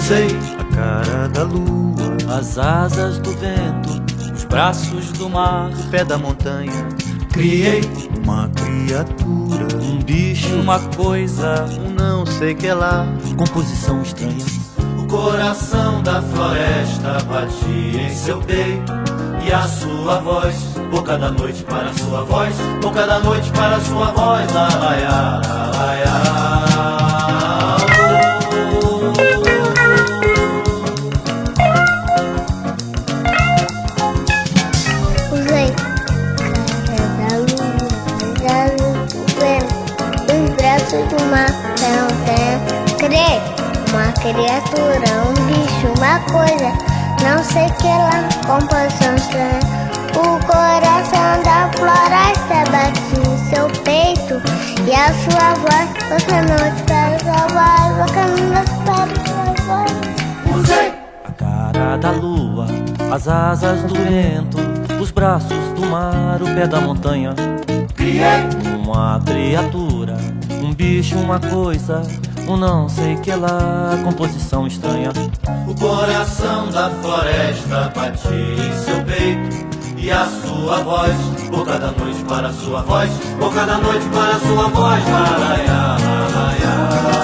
Usei a cara da lua, as asas do vento, os braços do mar, o pé da montanha. criei Uma criatura, um bicho, uma coisa, um não sei que lá. composição estranha. O coração da floresta batia em seu peito, e a sua voz, boca da noite para sua voz, boca da noite para sua voz, lá, lá, lá, lá, lá. Usei cara da lua, as asas do vento, os braços do mar, não tem. Criei uma criatura, um bicho, uma coisa, não sei que lá, composição estranha. O coração da floresta bate em seu peito, e a sua voz, boca noite para sua voz, boca noite para sua voz. Usei A cara da lua, as asas do vento, os braços do mar, o pé da montanha. criei Uma criatura, um bicho, uma coisa, um não sei que lá, composição estranha. o coração da floresta batia em seu peito, e a sua voz, boca da noite para sua voz, boca da noite para sua voz, lá, lá, lá, lá, lá.